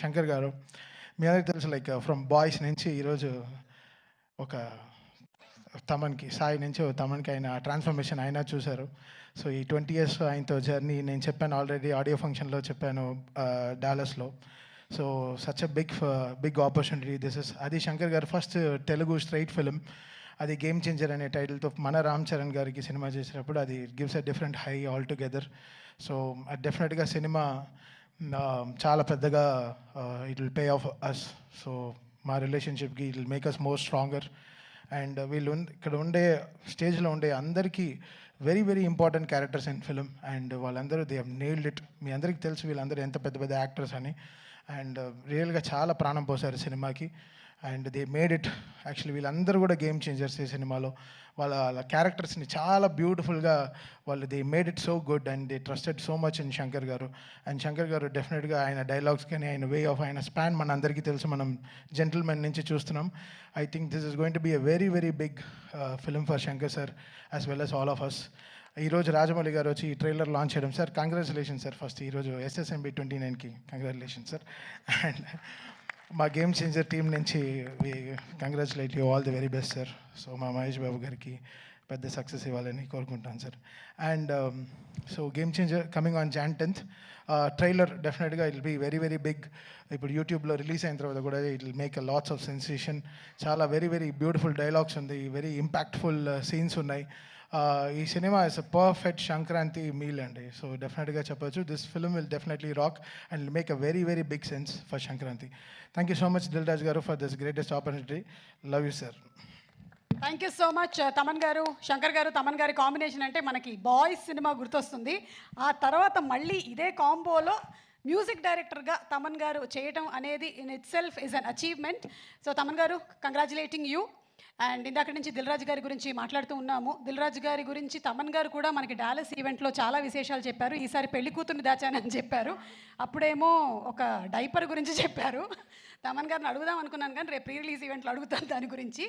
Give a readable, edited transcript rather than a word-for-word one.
శంకర్ గారు, మీ అందరికి తెలుసు లైక్ ఫ్రమ్ బాయ్స్ నుంచి ఈరోజు ఒక తమన్కి, సాయి నుంచి తమన్కి ఆయన ట్రాన్స్ఫర్మేషన్ అయినా చూశారు. సో ఈ 20 years ఆయనతో జర్నీ నేను చెప్పాను, ఆల్రెడీ ఆడియో ఫంక్షన్లో చెప్పాను డాలస్లో. So such a big opportunity this is. అది శంకర్ గారు ఫస్ట్ తెలుగు స్ట్రైట్ ఫిలిం, అది గేమ్ చేంజర్ అనే టైటిల్తో మన రామ్ చరణ్ గారికి సినిమా చేసినప్పుడు అది gives a different high all together. So డెఫినెట్గా సినిమా చాలా పెద్దగా it will pay off us. So మా రిలేషన్షిప్కి it will make us more stronger. And వీళ్ళు ఇక్కడ ఉండే స్టేజ్లో ఉండే అందరికీ very very important characters in film, and వాళ్ళందరూ దే హవ్ నెయిల్డ్ ఇట్. మీ అందరికీ తెలుసు వీళ్ళందరూ ఎంత పెద్ద పెద్ద యాక్టర్స్ అని, అండ్ రియల్గా చాలా ప్రాణం పోసారు సినిమాకి. And they made it. Actually వీళ్ళందరూ కూడా గేమ్ చేంజర్స్ ఈ సినిమాలో. వాళ్ళ క్యారెక్టర్స్ని చాలా బ్యూటిఫుల్గా వాళ్ళు they made it so good, and they trusted so much in Shankar గారు. అండ్ శంకర్ గారు డెఫినెట్గా ఆయన డైలాగ్స్ కానీ ఆయన వే ఆఫ్ ఆయన స్పాన్ మన అందరికీ తెలుసు, మనం జెంటిల్మెన్ నుంచి చూస్తున్నాం. I think this is going to be a very very big film for Shankar sir as well as all of us. ఈరోజు రాజమౌళి గారు వచ్చి ఈ ట్రైలర్ లాంచ్ చేయడం, సార్ కంగ్రాచులేషన్ సార్. ఫస్ట్ ఈరోజు SSMB 29కి కంగ్రాచులేషన్ సార్. అండ్ మా గేమ్ చేంజర్ టీం నుంచి we congratulate you, all the very best sir. So మా మహేష్ బాబు గారికి పెద్ద సక్సెస్ ఇవ్వాలని కోరుకుంటాను sir. And so game changer coming on Jan 10th. Trailer డెఫినెట్గా it will be very very big. ఇప్పుడు యూట్యూబ్లో రిలీజ్ అయిన తర్వాత కూడా it will make a lots of sensation. చాలా వెరీ వెరీ బ్యూటిఫుల్ డైలాగ్స్ ఉంది, వెరీ ఇంపాక్ట్ఫుల్ సీన్స్ ఉన్నాయి. ఈ సినిమా is a perfect Sankranti meal అండి. సో డెఫినెట్గా చెప్పొచ్చు this film will definitely rock and make a very very big sense for Sankranti. Thank you so much Dil Raju గారు for this greatest opportunity. Love you sir. Thank you so much Thaman గారు. శంకర్ గారు తమన్ గారి combination అంటే మనకి boys cinema గుర్తొస్తుంది. ఆ తర్వాత మళ్ళీ ఇదే కాంబోలో మ్యూజిక్ డైరెక్టర్గా తమన్ గారు చేయటం అనేది in it self is an achievement. So Thaman గారు, కంగ్రాచులేటింగ్ యూ. అండ్ ఇందాక నుంచి దిల్ రాజు గారి గురించి మాట్లాడుతూ ఉన్నాము. దిల్ రాజు గారి గురించి తమన్ గారు కూడా మనకి డాలస్ ఈవెంట్లో చాలా విశేషాలు చెప్పారు. ఈసారి పెళ్లి కూతుర్ని దాచానని చెప్పారు. అప్పుడేమో ఒక డైపర్ గురించి చెప్పారు. తమన్ గారిని అడుగుదాం అనుకున్నాను కానీ రేపు ప్రీ రిలీజ్ ఈవెంట్లో అడుగుతాను దాని గురించి.